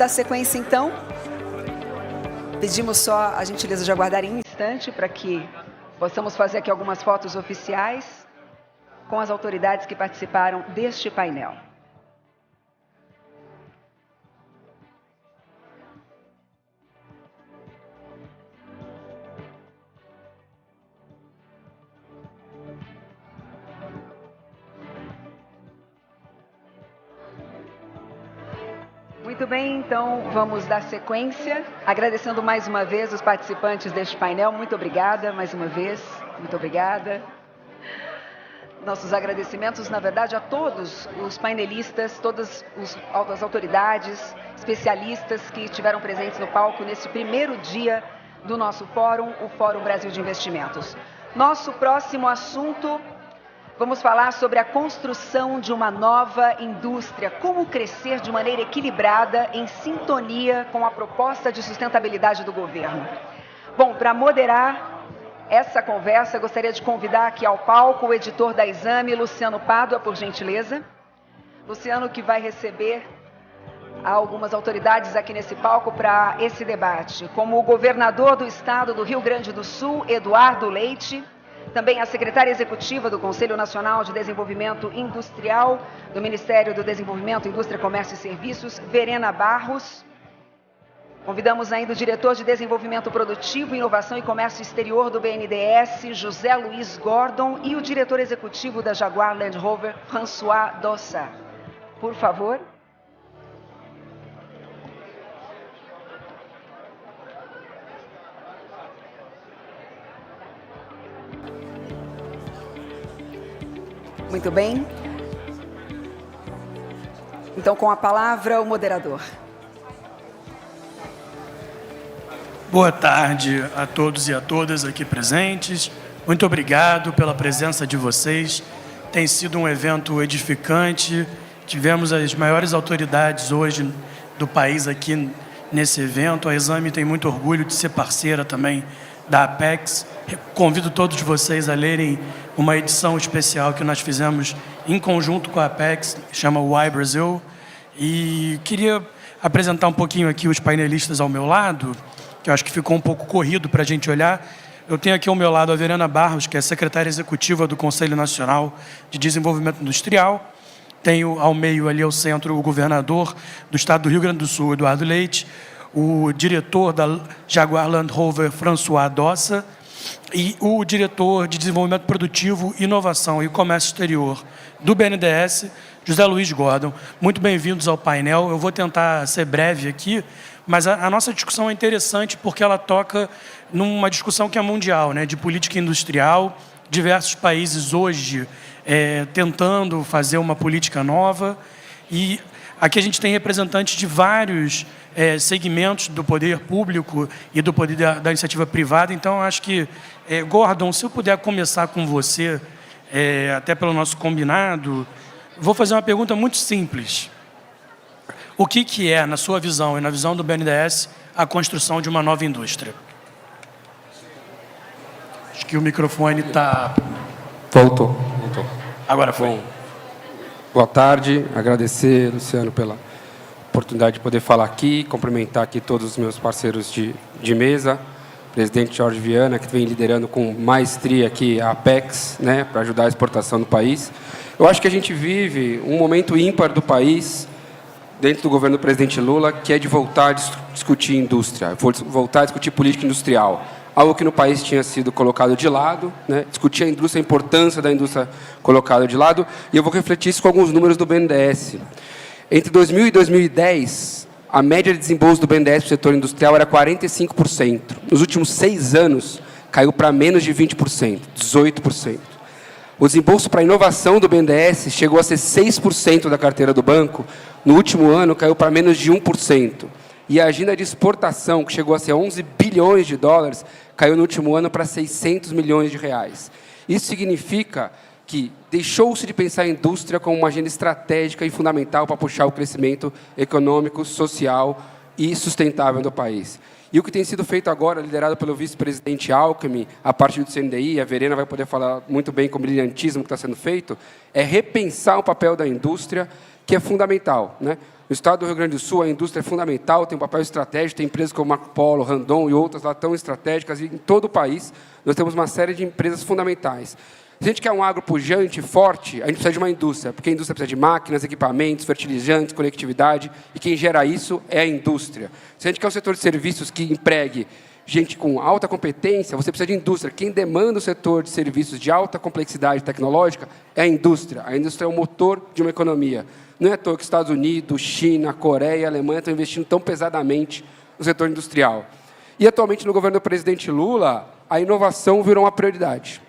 dar sequência, então. Pedimos só a gentileza de aguardarem um instante para que possamos fazer aqui algumas fotos oficiais com as autoridades que participaram deste painel. Muito bem, então vamos dar sequência, agradecendo mais uma vez os participantes deste painel. Muito obrigada, mais uma vez, muito obrigada. Nossos agradecimentos, na verdade, a todos os painelistas, todas as autoridades, especialistas que estiveram presentes no palco nesse primeiro dia do nosso fórum, o Fórum Brasil de Investimentos. Nosso próximo assunto, vamos falar sobre a construção de uma nova indústria, como crescer de maneira equilibrada, em sintonia com a proposta de sustentabilidade do governo. Bom, para moderar essa conversa, gostaria de convidar aqui ao palco o editor da Exame, Luciano Pádua, por gentileza. Luciano, que vai receber algumas autoridades aqui nesse palco para esse debate, como o governador do estado do Rio Grande do Sul, Eduardo Leite, também a secretária executiva do Conselho Nacional de Desenvolvimento Industrial do Ministério do Desenvolvimento, Indústria, Comércio e Serviços, Verena Barros. Convidamos ainda o diretor de Desenvolvimento Produtivo, Inovação e Comércio Exterior do BNDES, José Luiz Gordon, e o diretor executivo da Jaguar Land Rover, François Dossa. Por favor. Muito bem. Então, com a palavra, o moderador. Boa tarde a todos e a todas aqui presentes. Muito obrigado pela presença de vocês. Tem sido um evento edificante. Tivemos as maiores autoridades hoje do país aqui nesse evento. A Exame tem muito orgulho de ser parceira também da Apex. Convido todos vocês a lerem uma edição especial que nós fizemos em conjunto com a Apex, chama Why Brazil. E queria apresentar um pouquinho aqui os painelistas ao meu lado, que eu acho que ficou um pouco corrido para a gente olhar. Eu tenho aqui ao meu lado a Verena Barros, que é secretária executiva do Conselho Nacional de Desenvolvimento Industrial. Tenho ao meio ali ao centro o governador do estado do Rio Grande do Sul, Eduardo Leite, o diretor da Jaguar Land Rover, François Dossa, e o diretor de Desenvolvimento Produtivo, Inovação e Comércio Exterior do BNDES, José Luiz Gordon. Muito bem-vindos ao painel. Eu vou tentar ser breve aqui, mas a nossa discussão é interessante porque ela toca numa discussão que é mundial, né, de política industrial, diversos países hoje tentando fazer uma política nova, e aqui a gente tem representantes de vários segmentos do poder público e do poder da iniciativa privada. Então, acho que, Gordon, se eu puder começar com você, até pelo nosso combinado, vou fazer uma pergunta muito simples. O que é, na sua visão e na visão do BNDES, a construção de uma nova indústria? Acho que o microfone está... Voltou. Agora foi. Bom, boa tarde. Agradecer, Luciano, pela oportunidade de poder falar aqui, cumprimentar aqui todos os meus parceiros de mesa, presidente Jorge Viana, que vem liderando com maestria aqui a Apex, né, para ajudar a exportação do país. Eu acho que a gente vive um momento ímpar do país, dentro do governo do presidente Lula, que é de voltar a discutir indústria, voltar a discutir política industrial, algo que no país tinha sido colocado de lado, né, discutir a indústria, a importância da indústria colocada de lado, e eu vou refletir isso com alguns números do BNDES. Entre 2000 e 2010, a média de desembolso do BNDES para o setor industrial era 45%. Nos últimos 6 anos, caiu para menos de 20%, 18%. O desembolso para a inovação do BNDES chegou a ser 6% da carteira do banco. No último ano, caiu para menos de 1%. E a agenda de exportação, que chegou a ser 11 bilhões de dólares, caiu no último ano para 600 milhões de reais. Isso significa que deixou-se de pensar a indústria como uma agenda estratégica e fundamental para puxar o crescimento econômico, social e sustentável do país. E o que tem sido feito agora, liderado pelo vice-presidente Alckmin, a partir do CNDI, a Verena vai poder falar muito bem com o brilhantismo que está sendo feito, é repensar o papel da indústria, que é fundamental, né? No estado do Rio Grande do Sul, a indústria é fundamental, tem um papel estratégico, tem empresas como Marco Polo, Randon e outras lá tão estratégicas, e em todo o país nós temos uma série de empresas fundamentais. Se a gente quer um agro pujante, forte, a gente precisa de uma indústria, porque a indústria precisa de máquinas, equipamentos, fertilizantes, conectividade, e quem gera isso é a indústria. Se a gente quer um setor de serviços que empregue gente com alta competência, você precisa de indústria. Quem demanda o setor de serviços de alta complexidade tecnológica é a indústria. A indústria é o motor de uma economia. Não é à toa que Estados Unidos, China, Coreia e Alemanha estão investindo tão pesadamente no setor industrial. E, atualmente, no governo do presidente Lula, a inovação virou uma prioridade.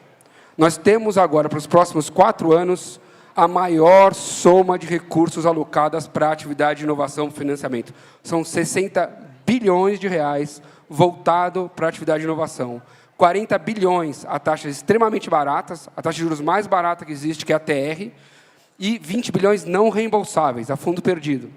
Nós temos agora, para os próximos 4 anos, a maior soma de recursos alocadas para a atividade de inovação e financiamento. São 60 bilhões de reais voltado para a atividade de inovação. 40 bilhões a taxas extremamente baratas, a taxa de juros mais barata que existe, que é a TR, e 20 bilhões não reembolsáveis, a fundo perdido.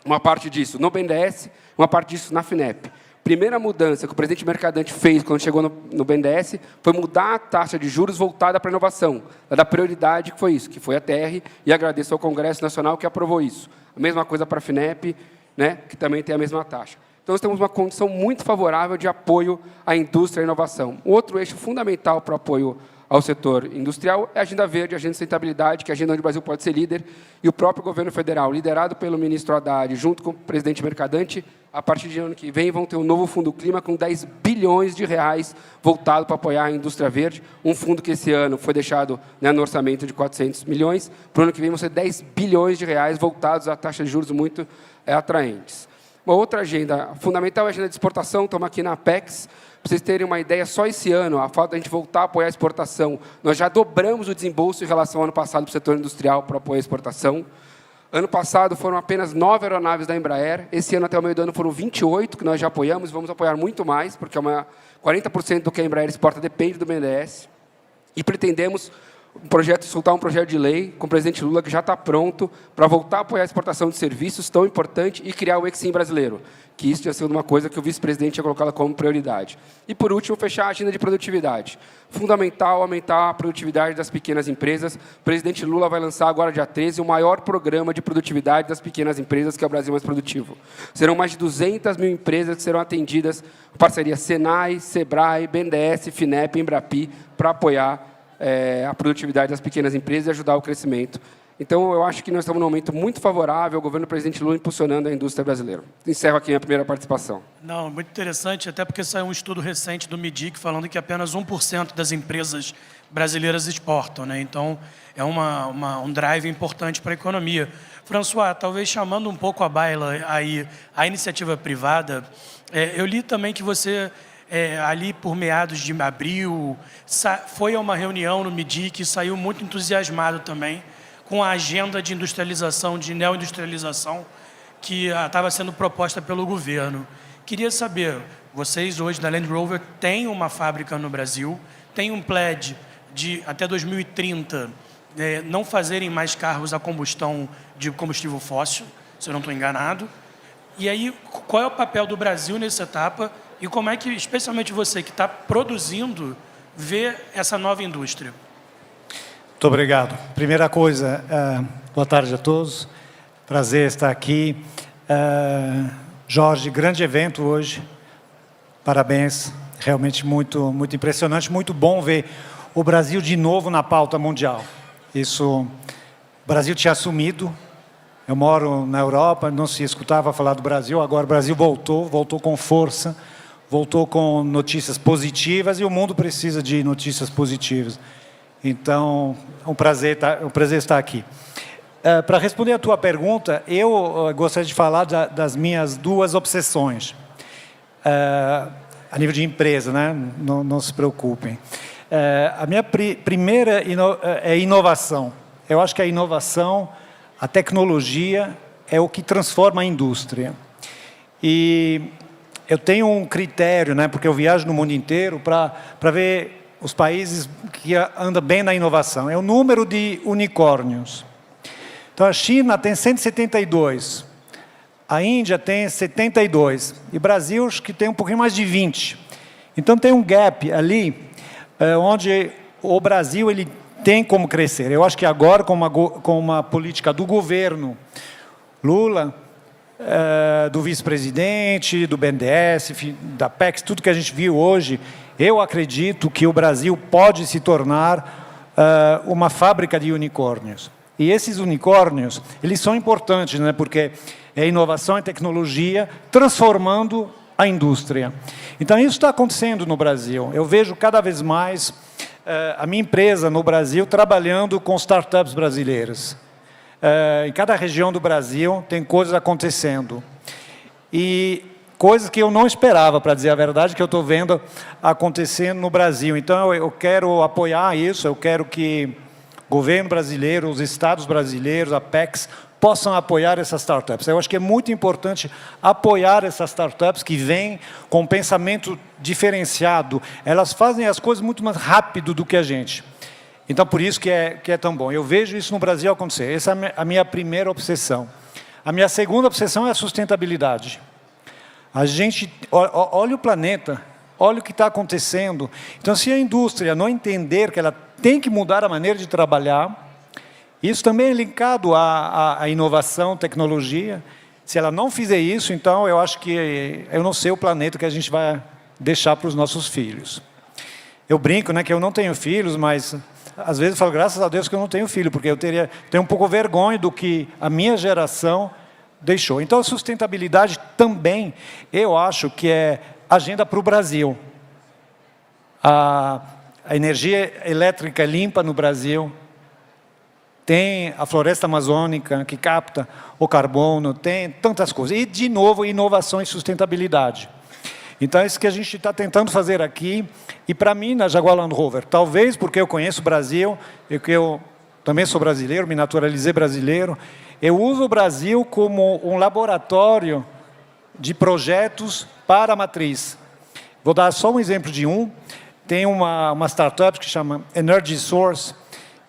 Uma parte disso no BNDES, uma parte disso na FINEP. Primeira mudança que o presidente Mercadante fez quando chegou no BNDES foi mudar a taxa de juros voltada para a inovação, da prioridade que foi isso, que foi a TR, e agradeço ao Congresso Nacional que aprovou isso. A mesma coisa para a FINEP, né, que também tem a mesma taxa. Então, nós temos uma condição muito favorável de apoio à indústria e à inovação. Outro eixo fundamental para o apoio ao setor industrial é a Agenda Verde, a Agenda de Sustentabilidade, que é a agenda onde o Brasil pode ser líder, e o próprio governo federal, liderado pelo ministro Haddad, junto com o presidente Mercadante, a partir de ano que vem, vão ter um novo Fundo Clima com 10 bilhões de reais voltado para apoiar a indústria verde, um fundo que esse ano foi deixado, né, no orçamento de 400 milhões, para o ano que vem vão ser 10 bilhões de reais voltados a taxas de juros muito atraentes. Uma outra agenda fundamental é a agenda de exportação, estamos aqui na Apex. Para vocês terem uma ideia, só esse ano, a falta de a gente voltar a apoiar a exportação, nós já dobramos o desembolso em relação ao ano passado para o setor industrial para apoiar a exportação. Ano passado foram apenas 9 aeronaves da Embraer, esse ano até o meio do ano foram 28, que nós já apoiamos, vamos apoiar muito mais, porque 40% do que a Embraer exporta depende do BNDES. E pretendemos soltar um projeto de lei com o presidente Lula, que já está pronto para voltar a apoiar a exportação de serviços tão importante e criar o Exim brasileiro, que isso tinha sido uma coisa que o vice-presidente tinha colocado como prioridade. E, por último, fechar a agenda de produtividade. Fundamental aumentar a produtividade das pequenas empresas. O presidente Lula vai lançar agora, dia 13, o maior programa de produtividade das pequenas empresas, que é o Brasil Mais Produtivo. Serão mais de 200 mil empresas que serão atendidas em parceria Senai, Sebrae, BNDES, FINEP e Embrapi, para apoiar a produtividade das pequenas empresas e ajudar o crescimento. Então, eu acho que nós estamos num momento muito favorável ao governo do presidente Lula impulsionando a indústria brasileira. Encerro aqui a minha primeira participação. Não, muito interessante, até porque saiu um estudo recente do MIDIC falando que apenas 1% das empresas brasileiras exportam, né? Então, é um drive importante para a economia. François, talvez chamando um pouco a baila aí a iniciativa privada, eu li também que você... ali por meados de abril, foi a uma reunião no MIDIC e saiu muito entusiasmado também com a agenda de industrialização, de neoindustrialização, que estava sendo proposta pelo governo. Queria saber, vocês hoje da Land Rover têm uma fábrica no Brasil, têm um pledge de até 2030 não fazerem mais carros a combustão de combustível fóssil, se eu não estou enganado. E aí, qual é o papel do Brasil nessa etapa e como é que, especialmente você que está produzindo, vê essa nova indústria? Muito obrigado. Primeira coisa, boa tarde a todos. Prazer estar aqui. Jorge, grande evento hoje. Parabéns. Realmente muito, muito impressionante. Muito bom ver o Brasil de novo na pauta mundial. O Brasil tinha assumido. Eu moro na Europa, não se escutava falar do Brasil. Agora o Brasil voltou com força, voltou com notícias positivas e o mundo precisa de notícias positivas. Então, é um prazer estar aqui. Para responder a tua pergunta, eu gostaria de falar das minhas 2 obsessões. A nível de empresa, né? Não se preocupem. A minha primeira é inovação. Eu acho que a inovação, a tecnologia, é o que transforma a indústria. E eu tenho um critério, né? Porque eu viajo no mundo inteiro para ver os países que andam bem na inovação. É o número de unicórnios. Então, a China tem 172, a Índia tem 72, e o Brasil, acho que tem um pouquinho mais de 20. Então, tem um gap ali, onde o Brasil ele tem como crescer. Eu acho que agora, com uma política do governo Lula, do vice-presidente, do BNDES, da PEX, tudo que a gente viu hoje, eu acredito que o Brasil pode se tornar uma fábrica de unicórnios. E esses unicórnios, eles são importantes, né? Porque é inovação e tecnologia transformando a indústria. Então, isso está acontecendo no Brasil. Eu vejo cada vez mais a minha empresa no Brasil trabalhando com startups brasileiras. Em cada região do Brasil tem coisas acontecendo. E coisas que eu não esperava, para dizer a verdade, que eu estou vendo acontecendo no Brasil. Então, eu quero apoiar isso, eu quero que o governo brasileiro, os estados brasileiros, a PEX, possam apoiar essas startups. Eu acho que é muito importante apoiar essas startups que vêm com um pensamento diferenciado. Elas fazem as coisas muito mais rápido do que a gente. Então, por isso que é tão bom. Eu vejo isso no Brasil acontecer. Essa é a minha primeira obsessão. A minha segunda obsessão é a sustentabilidade. A gente olha o planeta, olha o que está acontecendo. Então, se a indústria não entender que ela tem que mudar a maneira de trabalhar, isso também é linkado à inovação, tecnologia. Se ela não fizer isso, então eu acho que eu não sei o planeta que a gente vai deixar para os nossos filhos. Eu brinco, né, que eu não tenho filhos, mas às vezes eu falo, graças a Deus que eu não tenho filho, porque eu tenho um pouco vergonha do que a minha geração deixou. Então, a sustentabilidade também, eu acho que é agenda para o Brasil. A energia elétrica limpa no Brasil, tem a floresta amazônica que capta o carbono, tem tantas coisas. E, de novo, inovação e sustentabilidade. Então, é isso que a gente está tentando fazer aqui. E, para mim, na Jaguar Land Rover, talvez porque eu conheço o Brasil, e que eu também sou brasileiro, me naturalizei brasileiro, eu uso o Brasil como um laboratório de projetos para a matriz. Vou dar só um exemplo de um. Tem uma startup que chama Energy Source,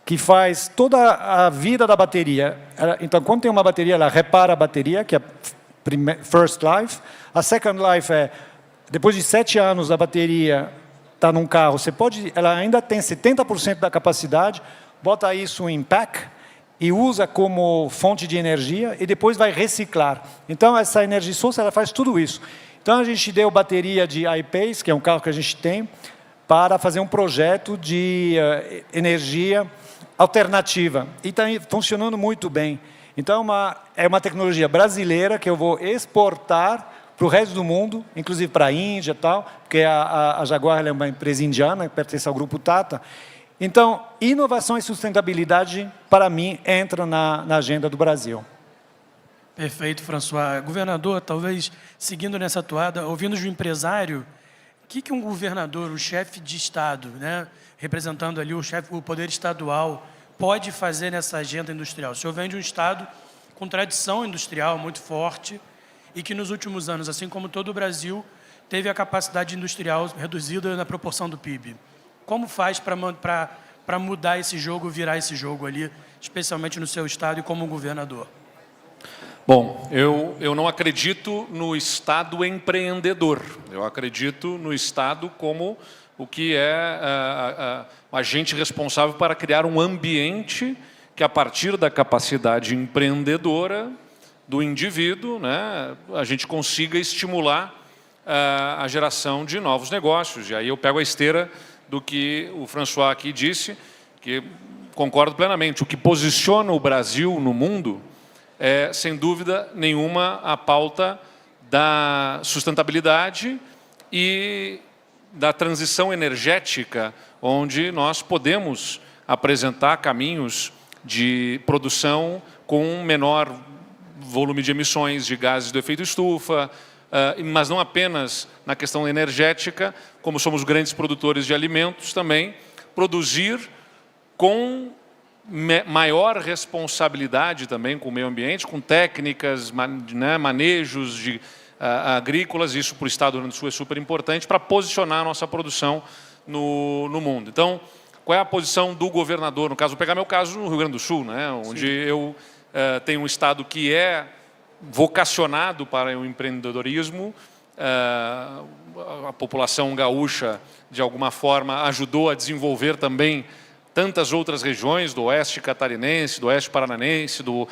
que faz toda a vida da bateria. Então, quando tem uma bateria, ela repara a bateria, que é a first life. A second life é, depois de 7 anos a bateria está num carro, ela ainda tem 70% da capacidade, bota isso em pack e usa como fonte de energia e depois vai reciclar. Então, essa Energy Source, ela faz tudo isso. Então, a gente deu bateria de I-Pace, que é um carro que a gente tem, para fazer um projeto de energia alternativa. E está funcionando muito bem. Então, é uma tecnologia brasileira que eu vou exportar para o resto do mundo, inclusive para a Índia e tal, porque a Jaguar é uma empresa indiana, que pertence ao grupo Tata. Então, inovação e sustentabilidade, para mim, entra na agenda do Brasil. Perfeito, François. Governador, talvez, seguindo nessa toada, ouvindo de um empresário, o que um governador, o chefe de Estado, né, representando ali o poder estadual, pode fazer nessa agenda industrial? O senhor vem de um Estado com tradição industrial muito forte e que, nos últimos anos, assim como todo o Brasil, teve a capacidade industrial reduzida na proporção do PIB. Como faz para mudar esse jogo, virar esse jogo ali, especialmente no seu Estado e como governador? Bom, eu não acredito no Estado empreendedor. Eu acredito no Estado como o que é o agente responsável para criar um ambiente que, a partir da capacidade empreendedora do indivíduo, né, a gente consiga estimular a geração de novos negócios. E aí eu pego a esteira do que o François aqui disse, que concordo plenamente. O que posiciona o Brasil no mundo é, sem dúvida nenhuma, a pauta da sustentabilidade e da transição energética, onde nós podemos apresentar caminhos de produção com menor volume de emissões de gases do efeito estufa, mas não apenas na questão energética, como somos grandes produtores de alimentos também, produzir com maior responsabilidade também com o meio ambiente, com técnicas, né, manejos agrícolas. Isso para o Estado do Rio Grande do Sul é super importante para posicionar a nossa produção no mundo. Então, qual é a posição do governador? No caso, vou pegar meu caso no Rio Grande do Sul, né, onde Sim. eu tenho um Estado que é vocacionado para o empreendedorismo. A população gaúcha, de alguma forma, ajudou a desenvolver também tantas outras regiões do oeste catarinense, do oeste paranense, do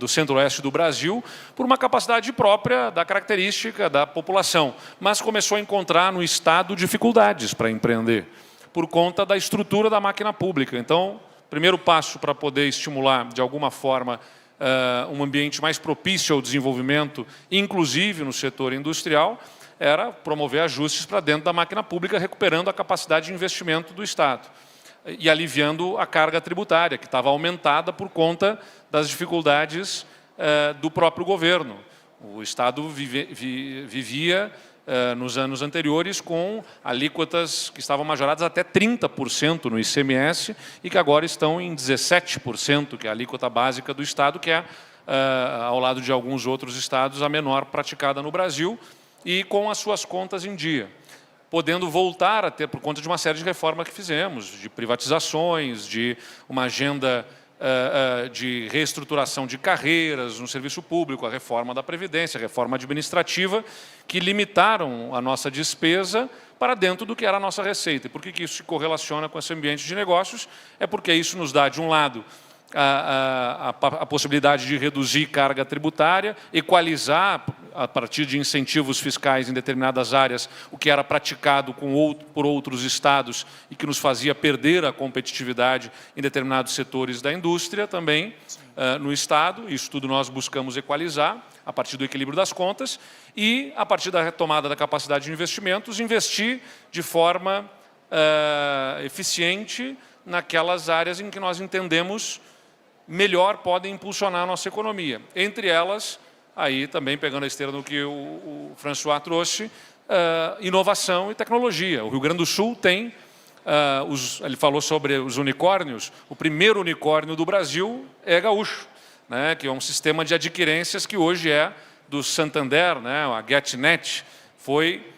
centro-oeste do Brasil, por uma capacidade própria da característica da população, mas começou a encontrar no Estado dificuldades para empreender, por conta da estrutura da máquina pública. Então, o primeiro passo para poder estimular, de alguma forma, um ambiente mais propício ao desenvolvimento, inclusive no setor industrial, era promover ajustes para dentro da máquina pública, recuperando a capacidade de investimento do Estado e aliviando a carga tributária, que estava aumentada por conta das dificuldades do próprio governo. O Estado vivia, nos anos anteriores, com alíquotas que estavam majoradas até 30% no ICMS e que agora estão em 17%, que é a alíquota básica do Estado, que é, ao lado de alguns outros estados, a menor praticada no Brasil, e com as suas contas em dia, podendo voltar a ter, por conta de uma série de reformas que fizemos, de privatizações, de uma agenda de reestruturação de carreiras no serviço público, a reforma da Previdência, a reforma administrativa, que limitaram a nossa despesa para dentro do que era a nossa receita. E por que isso se correlaciona com esse ambiente de negócios? É porque isso nos dá, de um lado, a possibilidade de reduzir carga tributária, equalizar, a partir de incentivos fiscais em determinadas áreas, o que era praticado por outros estados e que nos fazia perder a competitividade em determinados setores da indústria também no Estado. Isso tudo nós buscamos equalizar a partir do equilíbrio das contas e, a partir da retomada da capacidade de investimentos, investir de forma eficiente naquelas áreas em que nós entendemos melhor podem impulsionar a nossa economia. Entre elas, aí também pegando a esteira do que o François trouxe, inovação e tecnologia. O Rio Grande do Sul tem, ele falou sobre os unicórnios, o primeiro unicórnio do Brasil é gaúcho, né, que é um sistema de adquirências que hoje é do Santander, né, a GetNet, foi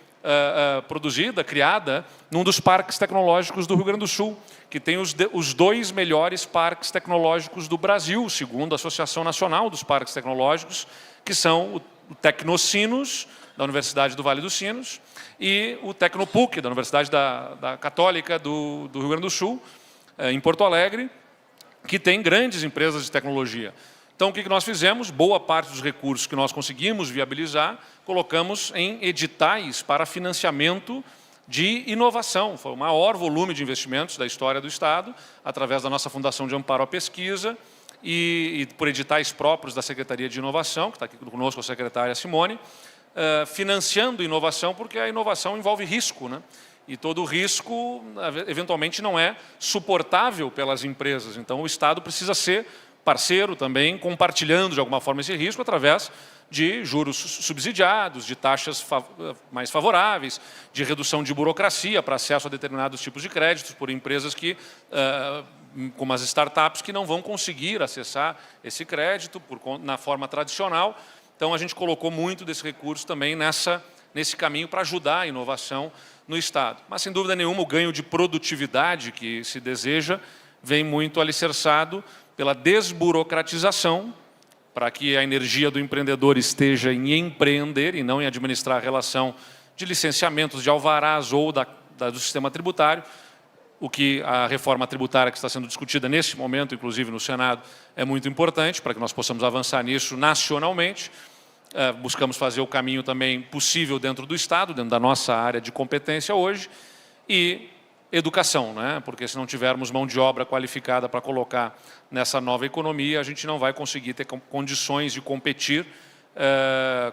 produzida, criada, num dos parques tecnológicos do Rio Grande do Sul, que tem os 2 melhores parques tecnológicos do Brasil, segundo a Associação Nacional dos Parques Tecnológicos, que são o Tecnocinos, da Universidade do Vale dos Sinos, e o Tecnopuc, da Universidade da Católica do Rio Grande do Sul, em Porto Alegre, que tem grandes empresas de tecnologia. Então, o que nós fizemos? Boa parte dos recursos que nós conseguimos viabilizar, colocamos em editais para financiamento de inovação. Foi o maior volume de investimentos da história do Estado, através da nossa Fundação de Amparo à Pesquisa e por editais próprios da Secretaria de Inovação, que está aqui conosco a secretária Simone, financiando inovação, porque a inovação envolve risco, né? E todo risco, eventualmente, não é suportável pelas empresas. Então, o Estado precisa ser parceiro também, compartilhando de alguma forma esse risco através de juros subsidiados, de taxas mais favoráveis, de redução de burocracia para acesso a determinados tipos de créditos por empresas que, como as startups, que não vão conseguir acessar esse crédito na forma tradicional. Então, a gente colocou muito desse recurso também nesse caminho para ajudar a inovação no Estado. Mas, sem dúvida nenhuma, o ganho de produtividade que se deseja vem muito alicerçado pela desburocratização, para que a energia do empreendedor esteja em empreender e não em administrar a relação de licenciamentos, de alvarás ou do sistema tributário, o que a reforma tributária que está sendo discutida neste momento, inclusive no Senado, é muito importante para que nós possamos avançar nisso nacionalmente. Buscamos fazer o caminho também possível dentro do Estado, dentro da nossa área de competência hoje, e educação, né? Porque se não tivermos mão de obra qualificada para colocar nessa nova economia, a gente não vai conseguir ter condições de competir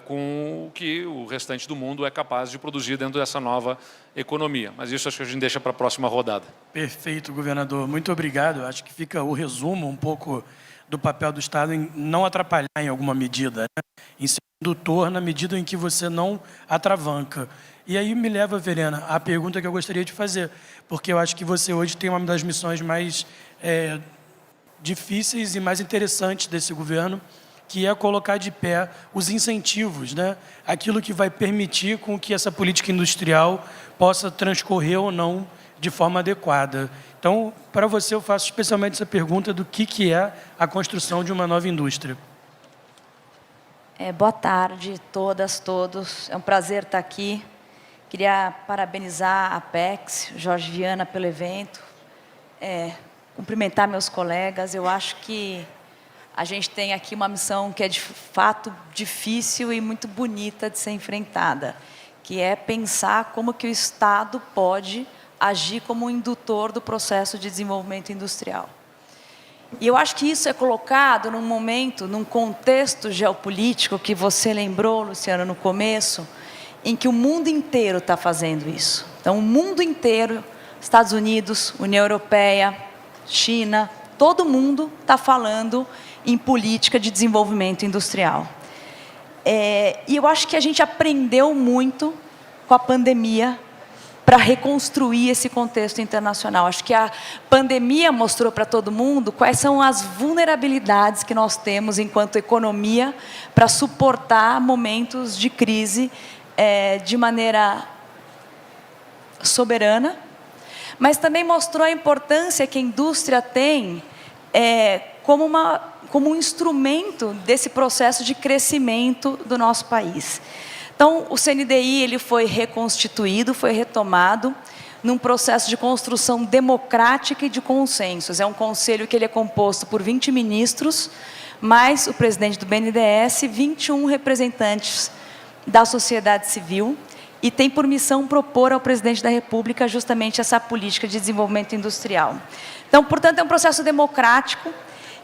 com o que o restante do mundo é capaz de produzir dentro dessa nova economia. Mas isso acho que a gente deixa para a próxima rodada. Perfeito, governador. Muito obrigado. Acho que fica o resumo um pouco do papel do Estado em não atrapalhar em alguma medida, né? Em ser condutor na medida em que você não atravanca. E aí me leva, Verena, à pergunta que eu gostaria de fazer, porque eu acho que você hoje tem uma das missões mais difíceis e mais interessantes desse governo, que é colocar de pé os incentivos, né? Aquilo que vai permitir com que essa política industrial possa transcorrer ou não de forma adequada. Então, para você, eu faço especialmente essa pergunta do que é a construção de uma nova indústria. Boa tarde, todas, todos. É um prazer estar aqui. Queria parabenizar a Apex, Jorge Viana, pelo evento. cumprimentar meus colegas. Eu acho que a gente tem aqui uma missão que é de fato difícil e muito bonita de ser enfrentada, que é pensar como que o Estado pode agir como um indutor do processo de desenvolvimento industrial. E eu acho que isso é colocado num momento, num contexto geopolítico que você lembrou, Luciano, no começo, em que o mundo inteiro está fazendo isso. Então, o mundo inteiro, Estados Unidos, União Europeia, China, todo mundo está falando em política de desenvolvimento industrial. E eu acho que a gente aprendeu muito com a pandemia para reconstruir esse contexto internacional. Acho que a pandemia mostrou para todo mundo quais são as vulnerabilidades que nós temos enquanto economia para suportar momentos de crise de maneira soberana, mas também mostrou a importância que a indústria tem como um instrumento desse processo de crescimento do nosso país. Então, o CNDI ele foi reconstituído, foi retomado num processo de construção democrática e de consensos. É um conselho que ele é composto por 20 ministros, mais o presidente do BNDES, 21 representantes da sociedade civil, e tem por missão propor ao presidente da República justamente essa política de desenvolvimento industrial. Então, portanto, é um processo democrático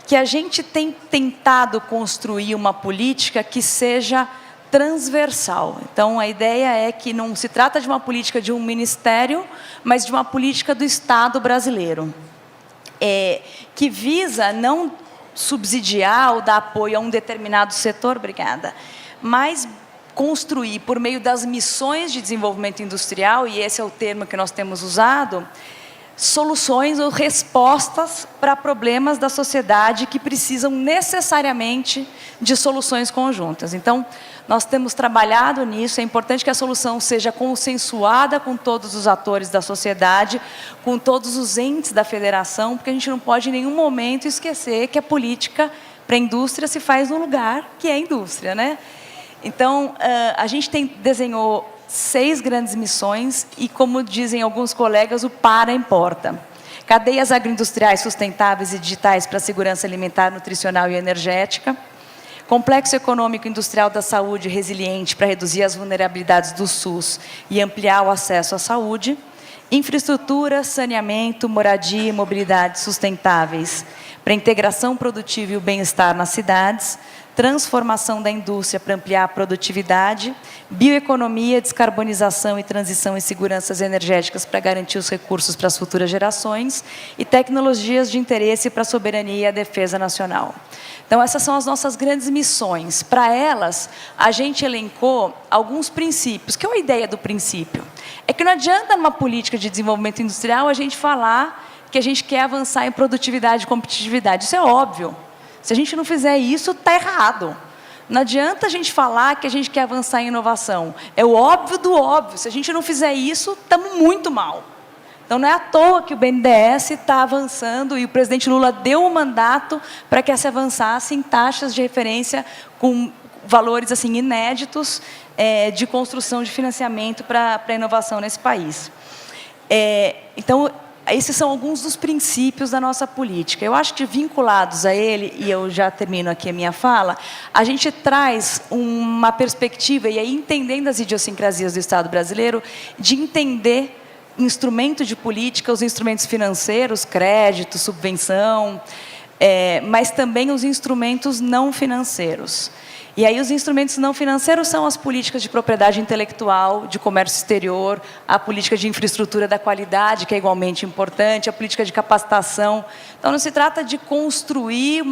que a gente tem tentado construir uma política que seja transversal. Então, a ideia é que não se trata de uma política de um ministério, mas de uma política do Estado brasileiro, que visa não subsidiar ou dar apoio a um determinado setor, mas construir, por meio das missões de desenvolvimento industrial, e esse é o termo que nós temos usado, soluções ou respostas para problemas da sociedade que precisam necessariamente de soluções conjuntas. Então, nós temos trabalhado nisso, é importante que a solução seja consensuada com todos os atores da sociedade, com todos os entes da federação, porque a gente não pode em nenhum momento esquecer que a política para a indústria se faz no lugar que é a indústria, né? Então, a gente desenhou 6 grandes missões e, como dizem alguns colegas, o para importa. Cadeias agroindustriais sustentáveis e digitais para a segurança alimentar, nutricional e energética. Complexo econômico industrial da saúde resiliente para reduzir as vulnerabilidades do SUS e ampliar o acesso à saúde. Infraestrutura, saneamento, moradia e mobilidade sustentáveis para a integração produtiva e o bem-estar nas cidades. Transformação da indústria para ampliar a produtividade, bioeconomia, descarbonização e transição em seguranças energéticas para garantir os recursos para as futuras gerações e tecnologias de interesse para a soberania e a defesa nacional. Então, essas são as nossas grandes missões. Para elas, a gente elencou alguns princípios. Que é a ideia do princípio? É que não adianta numa política de desenvolvimento industrial a gente falar que a gente quer avançar em produtividade e competitividade. Isso é óbvio. Se a gente não fizer isso, está errado. Não adianta a gente falar que a gente quer avançar em inovação. É o óbvio do óbvio. Se a gente não fizer isso, estamos muito mal. Então, não é à toa que o BNDES está avançando e o presidente Lula deu um mandato para que se avançasse em taxas de referência com valores assim, inéditos de construção de financiamento para a inovação nesse país. Então, esses são alguns dos princípios da nossa política. Eu acho que vinculados a ele, e eu já termino aqui a minha fala, a gente traz uma perspectiva, e aí entendendo as idiosincrasias do Estado brasileiro, de entender instrumento de política, os instrumentos financeiros, crédito, subvenção, mas também os instrumentos não financeiros. E aí os instrumentos não financeiros são as políticas de propriedade intelectual, de comércio exterior, a política de infraestrutura da qualidade, que é igualmente importante, a política de capacitação. Então, não se trata de construir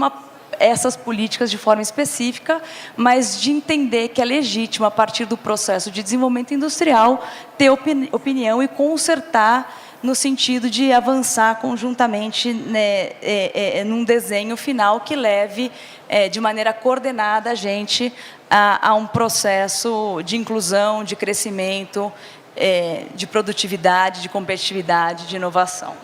essas políticas de forma específica, mas de entender que é legítimo, a partir do processo de desenvolvimento industrial, ter opinião e consertar no sentido de avançar conjuntamente num desenho final que leve de maneira coordenada a gente a um processo de inclusão, de crescimento, de produtividade, de competitividade, de inovação.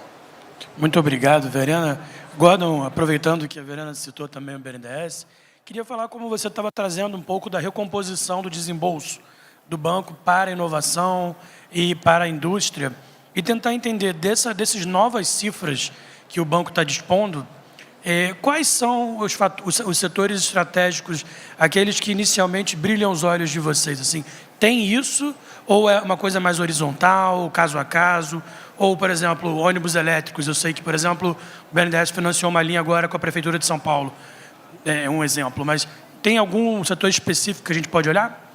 Muito obrigado, Verena. Gordon, aproveitando que a Verena citou também o BNDES, queria falar como você estava trazendo um pouco da recomposição do desembolso do banco para a inovação e para a indústria, e tentar entender dessas novas cifras que o banco está dispondo, quais são os setores estratégicos, aqueles que inicialmente brilham os olhos de vocês? Assim, tem isso ou é uma coisa mais horizontal, caso a caso? Ou, por exemplo, ônibus elétricos? Eu sei que, por exemplo, o BNDES financiou uma linha agora com a Prefeitura de São Paulo. É um exemplo, mas tem algum setor específico que a gente pode olhar?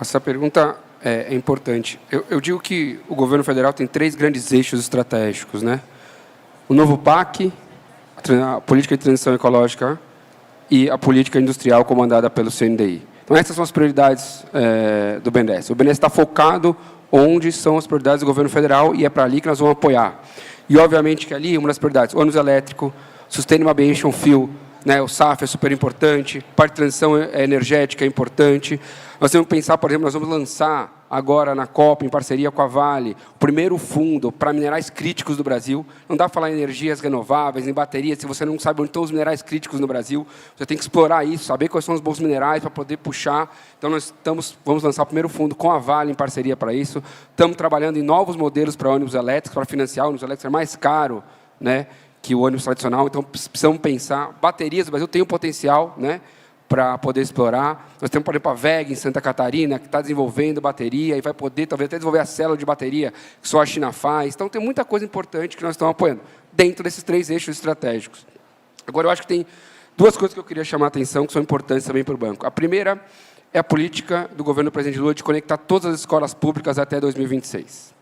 Essa pergunta é importante. Eu digo que o governo federal tem 3 grandes eixos estratégicos, né? O novo PAC, a política de transição ecológica e a política industrial comandada pelo CNDI. Então, essas são as prioridades do BNDES. O BNDES está focado onde são as prioridades do governo federal e é para ali que nós vamos apoiar. E, obviamente, que ali, uma das prioridades, ônibus elétrico, Sustainable Aviation Fuel, né, o SAF é super importante, parte de transição energética é importante. Nós temos que pensar, por exemplo, nós vamos lançar agora na COP, em parceria com a Vale, o primeiro fundo para minerais críticos do Brasil. Não dá para falar em energias renováveis, em baterias, se você não sabe onde estão os minerais críticos no Brasil. Você tem que explorar isso, saber quais são os bons minerais para poder puxar. Então, vamos lançar o primeiro fundo com a Vale em parceria para isso. Estamos trabalhando em novos modelos para ônibus elétricos, para financiar. O ônibus elétrico é mais caro, né, que o ônibus tradicional, então precisamos pensar. Baterias, o Brasil tem um potencial, né, para poder explorar. Nós temos, por exemplo, a WEG em Santa Catarina, que está desenvolvendo bateria e vai poder, talvez, até desenvolver a célula de bateria que só a China faz. Então, tem muita coisa importante que nós estamos apoiando, dentro desses 3 eixos estratégicos. Agora, eu acho que tem 2 coisas que eu queria chamar a atenção, que são importantes também para o banco. A primeira é a política do governo do presidente Lula de conectar todas as escolas públicas até 2026.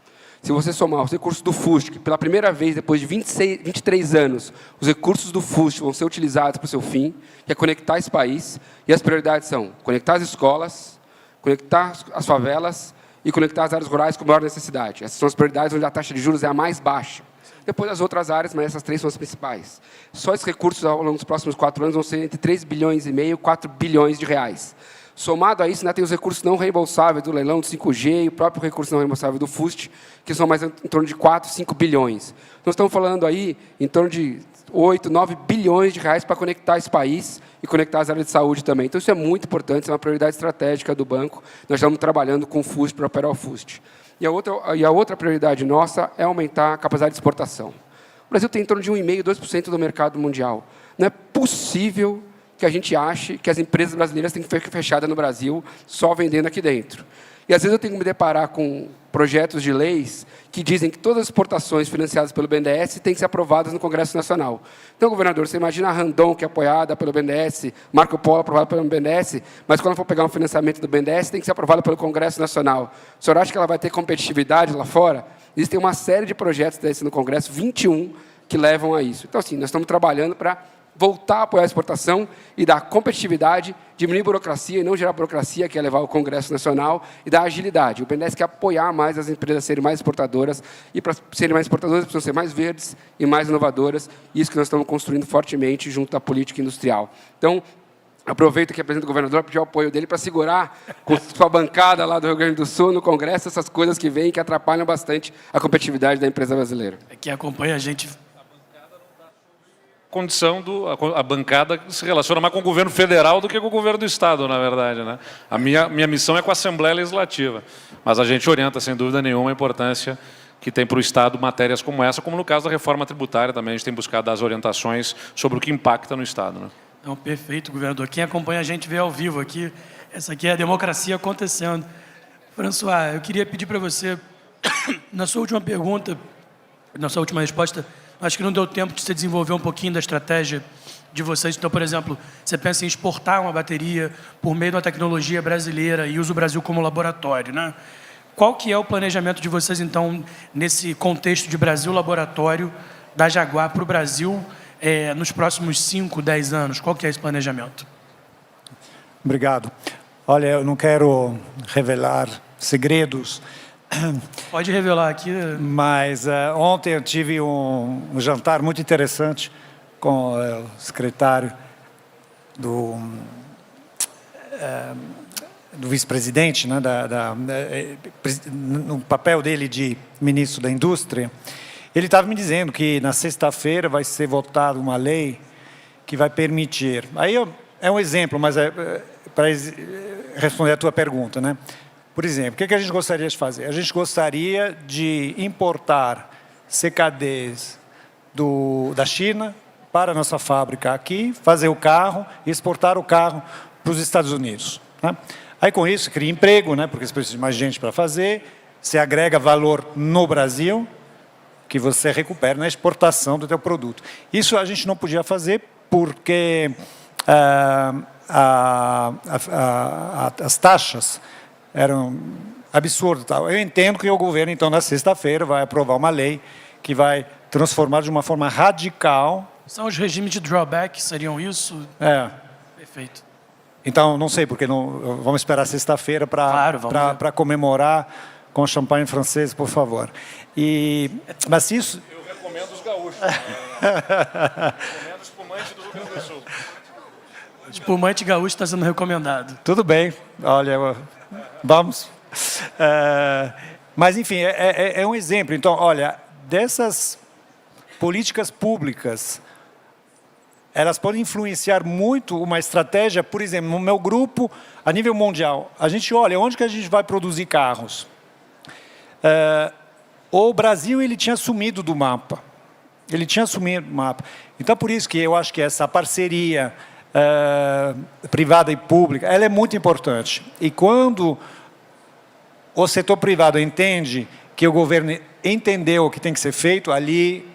Se você somar os recursos do FUST, que pela primeira vez, depois de 23 anos, os recursos do FUST vão ser utilizados para o seu fim, que é conectar esse país, e as prioridades são conectar as escolas, conectar as favelas e conectar as áreas rurais com maior necessidade. Essas são as prioridades onde a taxa de juros é a mais baixa. Depois as outras áreas, mas essas 3 são as principais. Só esses recursos, ao longo dos próximos 4 anos, vão ser entre 3,5 bilhões e 4 bilhões de reais. Somado a isso, ainda tem os recursos não reembolsáveis do leilão do 5G e o próprio recurso não reembolsável do FUST, que são mais em torno de 4, 5 bilhões. Nós estamos falando aí em torno de 8, 9 bilhões de reais para conectar esse país e conectar as áreas de saúde também. Então, isso é muito importante, isso é uma prioridade estratégica do banco. Nós estamos trabalhando com o FUST para operar o FUST. E a outra prioridade nossa é aumentar a capacidade de exportação. O Brasil tem em torno de 1,5%, 2% do mercado mundial. Não é possível que a gente ache que as empresas brasileiras têm que ficar fechadas no Brasil, só vendendo aqui dentro. E, às vezes, eu tenho que me deparar com projetos de leis que dizem que todas as exportações financiadas pelo BNDES têm que ser aprovadas no Congresso Nacional. Então, governador, você imagina a Randon, que é apoiada pelo BNDES, Marco Polo, aprovada pelo BNDES, mas quando for pegar um financiamento do BNDES, tem que ser aprovada pelo Congresso Nacional. O senhor acha que ela vai ter competitividade lá fora? Existem uma série de projetos desses no Congresso, 21, que levam a isso. Então, assim, nós estamos trabalhando para voltar a apoiar a exportação e dar competitividade, diminuir burocracia e não gerar burocracia, que é levar ao Congresso Nacional, e dar agilidade. O BNDES quer apoiar mais as empresas a serem mais exportadoras, e para serem mais exportadoras precisam ser mais verdes e mais inovadoras, e isso que nós estamos construindo fortemente junto à política industrial. Então, aproveito que apresento o governador, pedir o apoio dele para segurar com sua bancada lá do Rio Grande do Sul, no Congresso, essas coisas que vêm que atrapalham bastante a competitividade da empresa brasileira. Que acompanha a gente. A bancada se relaciona mais com o governo federal do que com o governo do Estado, na verdade, né? A minha missão é com a Assembleia Legislativa, mas a gente orienta, sem dúvida nenhuma, a importância que tem para o Estado matérias como essa, como no caso da reforma tributária também, a gente tem buscado dar as orientações sobre o que impacta no Estado, né? Não, perfeito, governador. Quem acompanha a gente vê ao vivo aqui, essa aqui é a democracia acontecendo. François, eu queria pedir para você, na sua última pergunta, na sua última resposta, acho que não deu tempo de você desenvolver um pouquinho da estratégia de vocês. Então, por exemplo, você pensa em exportar uma bateria por meio de uma tecnologia brasileira e usa o Brasil como laboratório, né? Qual que é o planejamento de vocês, então, nesse contexto de Brasil laboratório da Jaguar para o Brasil nos próximos 5, 10 anos? Qual que é esse planejamento? Obrigado. Olha, eu não quero revelar segredos. Pode revelar aqui. Mas ontem eu tive um jantar muito interessante com o secretário do vice-presidente, né, no papel dele de ministro da Indústria. Ele estava me dizendo que na sexta-feira vai ser votada uma lei que vai permitir. Aí é um exemplo, mas para responder a tua pergunta, né? Por exemplo, o que a gente gostaria de fazer? A gente gostaria de importar CKDs da China para a nossa fábrica aqui, fazer o carro e exportar o carro para os Estados Unidos. Né? Aí, com isso, cria emprego, né? Porque você precisa de mais gente para fazer, você agrega valor no Brasil, que você recupera na exportação do teu produto. Isso a gente não podia fazer porque as taxas eram absurdas. Eu entendo que o governo, então, na sexta-feira, vai aprovar uma lei que vai transformar de uma forma radical. São os regimes de drawback, seriam isso? Perfeito. Então, não sei, porque não, vamos esperar sexta-feira para comemorar com champanhe francês, por favor. Mas isso... Eu recomendo os gaúchos. Recomendo o espumante do Rio Grande do Sul. O espumante gaúcho está sendo recomendado. Tudo bem, olha, vamos. Mas, enfim, é um exemplo. Então, olha, dessas políticas públicas, elas podem influenciar muito uma estratégia, por exemplo, no meu grupo, a nível mundial. A gente olha onde que a gente vai produzir carros. O Brasil ele tinha sumido do mapa. Ele tinha sumido do mapa. Então, por isso que eu acho que essa parceria privada e pública, ela é muito importante. E quando o setor privado entende que o governo entendeu o que tem que ser feito, ali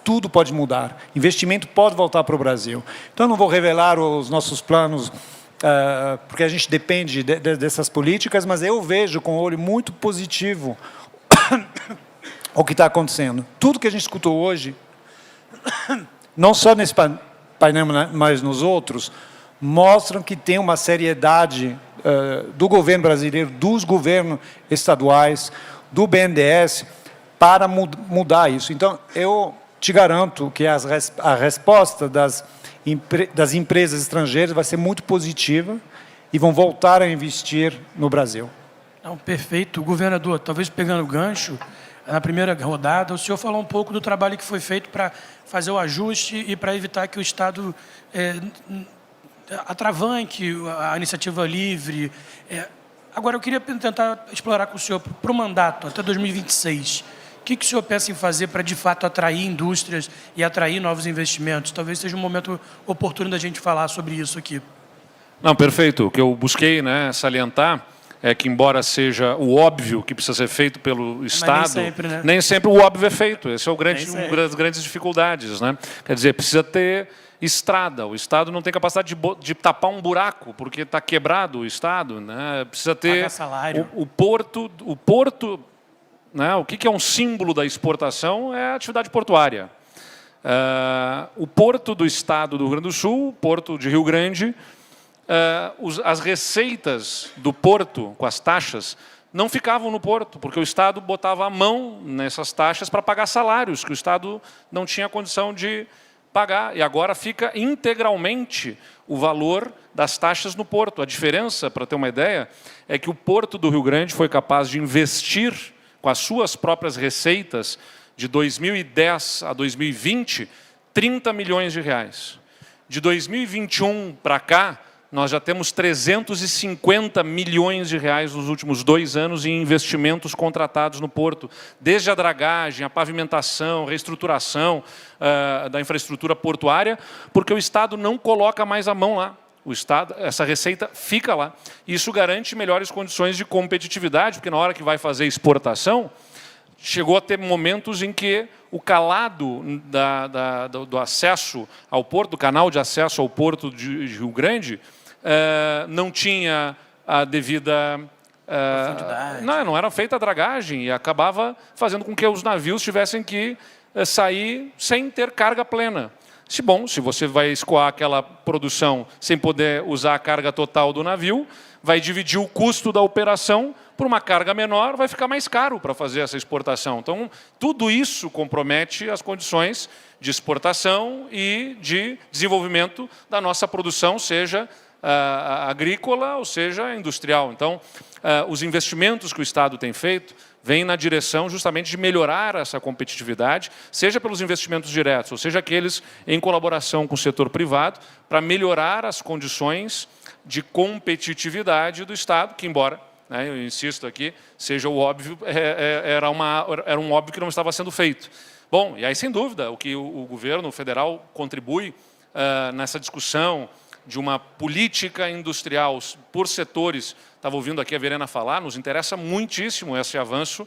tudo pode mudar. Investimento pode voltar para o Brasil. Então, eu não vou revelar os nossos planos, porque a gente depende dessas políticas, mas eu vejo com um olho muito positivo o que está acontecendo. Tudo que a gente escutou hoje, não só nesse painel, mas nos outros, mostram que tem uma seriedade do governo brasileiro, dos governos estaduais, do BNDES, para mudar isso. Então, eu te garanto que a resposta das empresas estrangeiras vai ser muito positiva e vão voltar a investir no Brasil. Não, perfeito. Governador, talvez pegando o gancho, na primeira rodada, o senhor falou um pouco do trabalho que foi feito para fazer o ajuste e para evitar que o Estado atravanque a iniciativa livre. Agora, eu queria tentar explorar com o senhor para o mandato, até 2026. O que o senhor pensa em fazer para, de fato, atrair indústrias e atrair novos investimentos? Talvez seja um momento oportuno da gente falar sobre isso aqui. Não, perfeito. O que eu busquei, né, salientar é que, embora seja o óbvio que precisa ser feito pelo Estado, nem sempre o óbvio é feito. Esse é uma das grandes dificuldades. Né? Quer dizer, precisa ter estrada. O Estado não tem capacidade de tapar um buraco, porque está quebrado o Estado. Né? Precisa ter o porto. Né? O que é um símbolo da exportação é a atividade portuária. O porto do Estado do Rio Grande do Sul, o porto de Rio Grande, as receitas do porto, com as taxas, não ficavam no porto, porque o Estado botava a mão nessas taxas para pagar salários, que o Estado não tinha condição de pagar. E agora fica integralmente o valor das taxas no porto. A diferença, para ter uma ideia, é que o porto do Rio Grande foi capaz de investir com as suas próprias receitas, de 2010 a 2020, 30 milhões de reais. De 2021 para cá, nós já temos 350 milhões de reais nos últimos 2 anos em investimentos contratados no porto, desde a dragagem, a pavimentação, reestruturação da infraestrutura portuária, porque o Estado não coloca mais a mão lá. O Estado, essa receita fica lá. Isso garante melhores condições de competitividade, porque na hora que vai fazer exportação, chegou a ter momentos em que o calado do acesso ao porto, do canal de acesso ao porto de Rio Grande, não tinha a devida... não era feita a dragagem e acabava fazendo com que os navios tivessem que sair sem ter carga plena. Se você vai escoar aquela produção sem poder usar a carga total do navio, vai dividir o custo da operação por uma carga menor, vai ficar mais caro para fazer essa exportação. Então, tudo isso compromete as condições de exportação e de desenvolvimento da nossa produção, seja agrícola ou seja industrial. Então, os investimentos que o Estado tem feito vêm na direção justamente de melhorar essa competitividade, seja pelos investimentos diretos, ou seja aqueles em colaboração com o setor privado, para melhorar as condições de competitividade do Estado, que embora, né, eu insisto aqui, seja o óbvio, era um óbvio que não estava sendo feito. Bom, e aí, sem dúvida, o que o governo federal contribui nessa discussão de uma política industrial por setores, estava ouvindo aqui a Verena falar, nos interessa muitíssimo esse avanço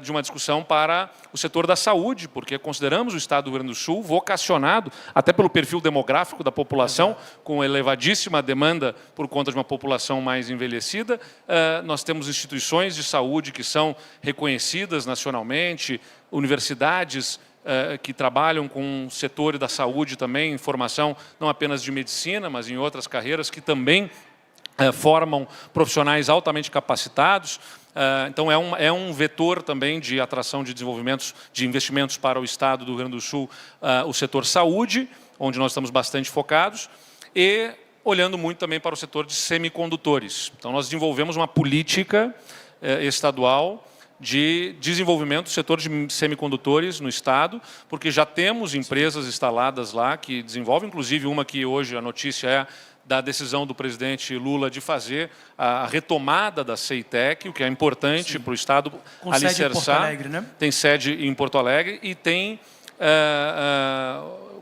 de uma discussão para o setor da saúde, porque consideramos o Estado do Rio Grande do Sul vocacionado, até pelo perfil demográfico da população, com elevadíssima demanda por conta de uma população mais envelhecida. Nós temos instituições de saúde que são reconhecidas nacionalmente, universidades que trabalham com o setor da saúde também, em formação não apenas de medicina, mas em outras carreiras que também formam profissionais altamente capacitados. Então, é um vetor também de atração de desenvolvimentos, de investimentos para o Estado do Rio Grande do Sul, o setor saúde, onde nós estamos bastante focados, e olhando muito também para o setor de semicondutores. Então, nós desenvolvemos uma política estadual de desenvolvimento do setor de semicondutores no Estado, porque já temos empresas instaladas lá que desenvolvem, inclusive uma que hoje a notícia é da decisão do presidente Lula de fazer a retomada da CEITEC, o que é importante para o Estado alicerçar. Sede em Porto Alegre, né? Tem sede em Porto Alegre e tem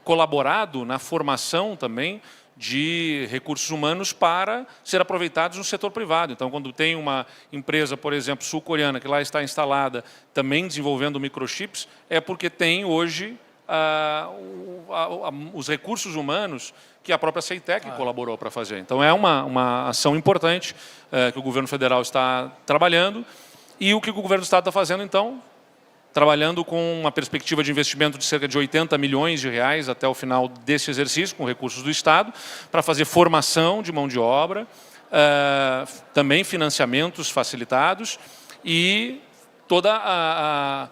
colaborado na formação também de recursos humanos para ser aproveitados no setor privado. Então, quando tem uma empresa, por exemplo, sul-coreana, que lá está instalada, também desenvolvendo microchips, é porque tem hoje os recursos humanos que a própria CEITEC colaborou para fazer. Então, é uma ação importante que o governo federal está trabalhando. E o que o governo do Estado está fazendo, então? Trabalhando com uma perspectiva de investimento de cerca de 80 milhões de reais até o final desse exercício, com recursos do Estado, para fazer formação de mão de obra, também financiamentos facilitados e toda a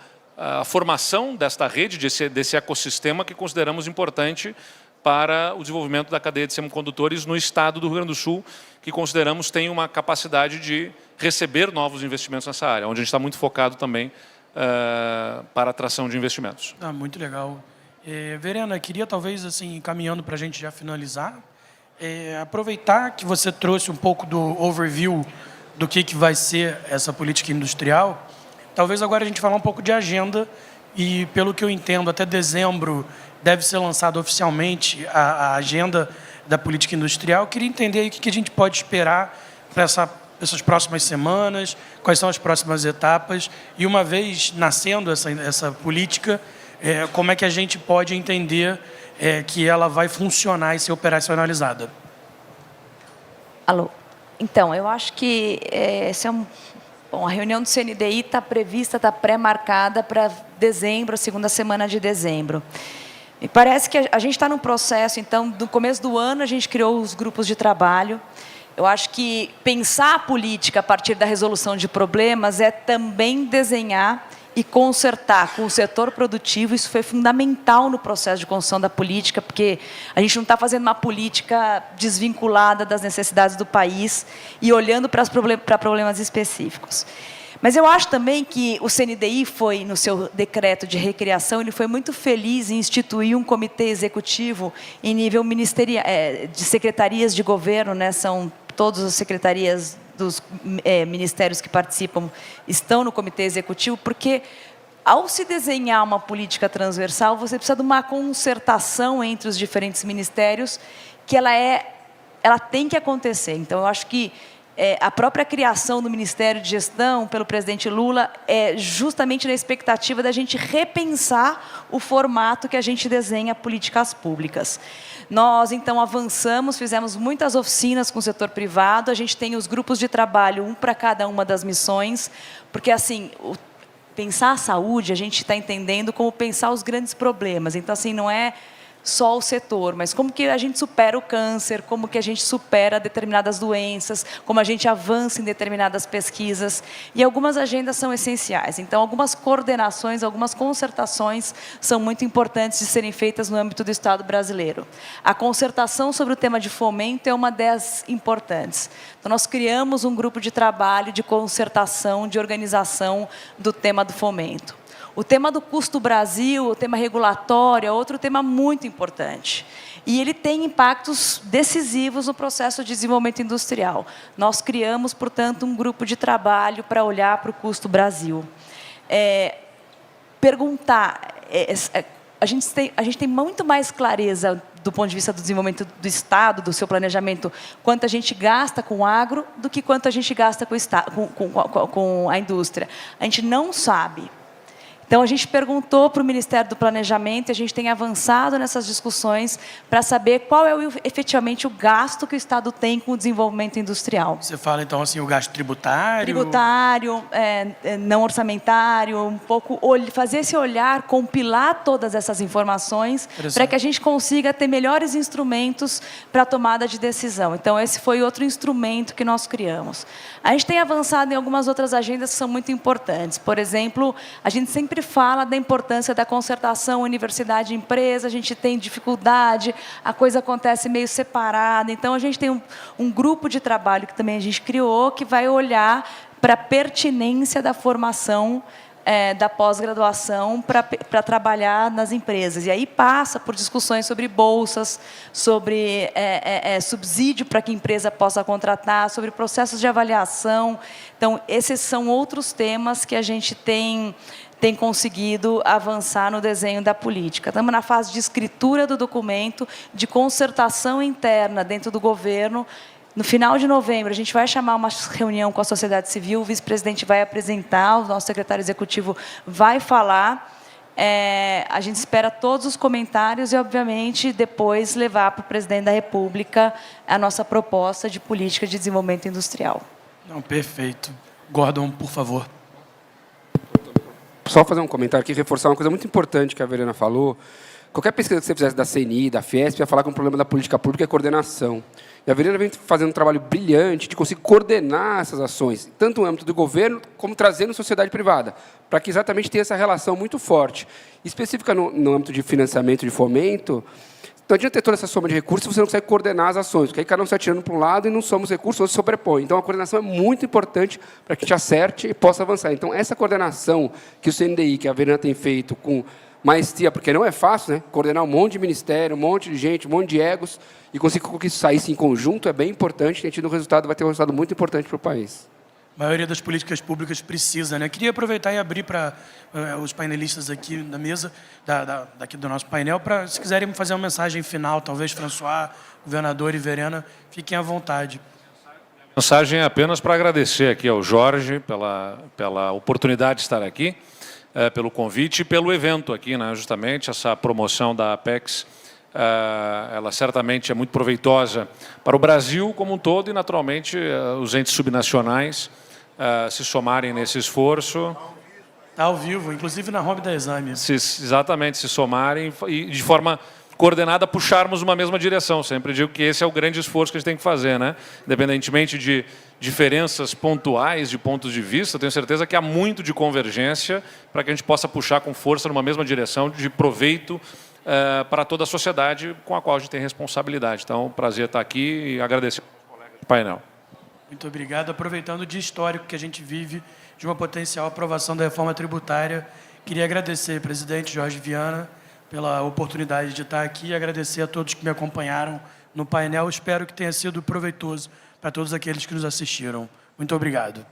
formação desta rede, desse ecossistema que consideramos importante para o desenvolvimento da cadeia de semicondutores no Estado do Rio Grande do Sul, que consideramos tem uma capacidade de receber novos investimentos nessa área, onde a gente está muito focado também para atração de investimentos. Muito legal. Verena, queria talvez, assim, caminhando para a gente já finalizar, aproveitar que você trouxe um pouco do overview do que vai ser essa política industrial, talvez agora a gente falar um pouco de agenda e, pelo que eu entendo, até dezembro deve ser lançada oficialmente a agenda da política industrial. Eu queria entender aí o que a gente pode esperar para essas próximas semanas, quais são as próximas etapas, e uma vez nascendo essa política, como é que a gente pode entender que ela vai funcionar e ser operacionalizada? Alô. Então, eu acho que a reunião do CNDI está prevista, está pré-marcada para dezembro, a segunda semana de dezembro. Me parece que a gente está num processo, então, no começo do ano a gente criou os grupos de trabalho. Eu acho que pensar a política a partir da resolução de problemas é também desenhar e consertar com o setor produtivo. Isso foi fundamental no processo de construção da política, porque a gente não está fazendo uma política desvinculada das necessidades do país e olhando para problemas específicos. Mas eu acho também que o CNDI foi, no seu decreto de recriação, ele foi muito feliz em instituir um comitê executivo em nível ministerial, de secretarias de governo, né? São todas as secretarias dos ministérios que participam estão no comitê executivo, porque ao se desenhar uma política transversal, você precisa de uma concertação entre os diferentes ministérios, que ela tem que acontecer. Então, eu acho que a própria criação do Ministério de Gestão pelo presidente Lula é justamente na expectativa da gente repensar o formato que a gente desenha políticas públicas. Nós, então, avançamos, fizemos muitas oficinas com o setor privado, a gente tem os grupos de trabalho, um para cada uma das missões, porque, assim, pensar a saúde, a gente está entendendo como pensar os grandes problemas. Então, assim, não é só o setor, mas como que a gente supera o câncer, como que a gente supera determinadas doenças, como a gente avança em determinadas pesquisas. E algumas agendas são essenciais. Então, algumas coordenações, algumas concertações são muito importantes de serem feitas no âmbito do Estado brasileiro. A concertação sobre o tema de fomento é uma das importantes. Então, nós criamos um grupo de trabalho de concertação, de organização do tema do fomento. O tema do custo Brasil, o tema regulatório, é outro tema muito importante. E ele tem impactos decisivos no processo de desenvolvimento industrial. Nós criamos, portanto, um grupo de trabalho para olhar para o custo Brasil. Perguntar, a gente tem muito mais clareza do ponto de vista do desenvolvimento do Estado, do seu planejamento, quanto a gente gasta com o agro, do que quanto a gente gasta com a indústria. A gente não sabe. Então, a gente perguntou para o Ministério do Planejamento, e a gente tem avançado nessas discussões para saber qual é efetivamente o gasto que o Estado tem com o desenvolvimento industrial. Você fala, então, assim, o gasto tributário? Tributário, não orçamentário, um pouco fazer esse olhar, compilar todas essas informações para que a gente consiga ter melhores instrumentos para a tomada de decisão. Então, esse foi outro instrumento que nós criamos. A gente tem avançado em algumas outras agendas que são muito importantes. Por exemplo, a gente sempre fala da importância da concertação universidade-empresa, a gente tem dificuldade, a coisa acontece meio separada. Então, a gente tem um grupo de trabalho que também a gente criou, que vai olhar para a pertinência da formação da pós-graduação para trabalhar nas empresas. E aí passa por discussões sobre bolsas, sobre subsídio para que a empresa possa contratar, sobre processos de avaliação. Então, esses são outros temas que a gente tem conseguido avançar no desenho da política. Estamos na fase de escritura do documento, de concertação interna dentro do governo. No final de novembro, a gente vai chamar uma reunião com a sociedade civil, o vice-presidente vai apresentar, o nosso secretário executivo vai falar. A gente espera todos os comentários e, obviamente, depois levar para o presidente da República a nossa proposta de política de desenvolvimento industrial. Não, perfeito. Gordon, por favor. Só fazer um comentário aqui, reforçar uma coisa muito importante que a Verena falou. Qualquer pesquisa que você fizesse da CNI, da Fiesp, ia falar que o problema da política pública é coordenação. E a Verena vem fazendo um trabalho brilhante de conseguir coordenar essas ações, tanto no âmbito do governo, como trazendo sociedade privada, para que exatamente tenha essa relação muito forte. Específica no âmbito de financiamento, de fomento, não adianta ter toda essa soma de recursos se você não consegue coordenar as ações, porque aí cada um se atirando para um lado e não somos recursos, ou se sobrepõe. Então, a coordenação é muito importante para que a gente acerte e possa avançar. Então, essa coordenação que o CNDI, que a Verena tem feito com maestria, porque não é fácil, né? Coordenar um monte de ministério, um monte de gente, um monte de egos, e conseguir que isso saísse em conjunto é bem importante, tem tido um resultado, vai ter um resultado muito importante para o país. A maioria das políticas públicas precisa, né? Queria aproveitar e abrir para os painelistas aqui da mesa, daqui do nosso painel, para, se quiserem fazer uma mensagem final, talvez François, governador e Verena, fiquem à vontade. A mensagem é apenas para agradecer aqui ao Jorge pela oportunidade de estar aqui, pelo convite e pelo evento aqui, né? Justamente essa promoção da Apex, ela certamente é muito proveitosa para o Brasil como um todo e, naturalmente, os entes subnacionais se somarem nesse esforço. Está ao vivo, inclusive na home da Exame. Exatamente, se somarem e, de forma coordenada, puxarmos uma mesma direção. Sempre digo que esse é o grande esforço que a gente tem que fazer, né? Independentemente de diferenças pontuais de pontos de vista, tenho certeza que há muito de convergência para que a gente possa puxar com força numa mesma direção de proveito para toda a sociedade com a qual a gente tem responsabilidade. Então, prazer estar aqui e agradecer aos colegas do painel. Muito obrigado. Aproveitando o dia histórico que a gente vive de uma potencial aprovação da reforma tributária, queria agradecer, presidente Jorge Viana, pela oportunidade de estar aqui e agradecer a todos que me acompanharam no painel. Espero que tenha sido proveitoso para todos aqueles que nos assistiram. Muito obrigado.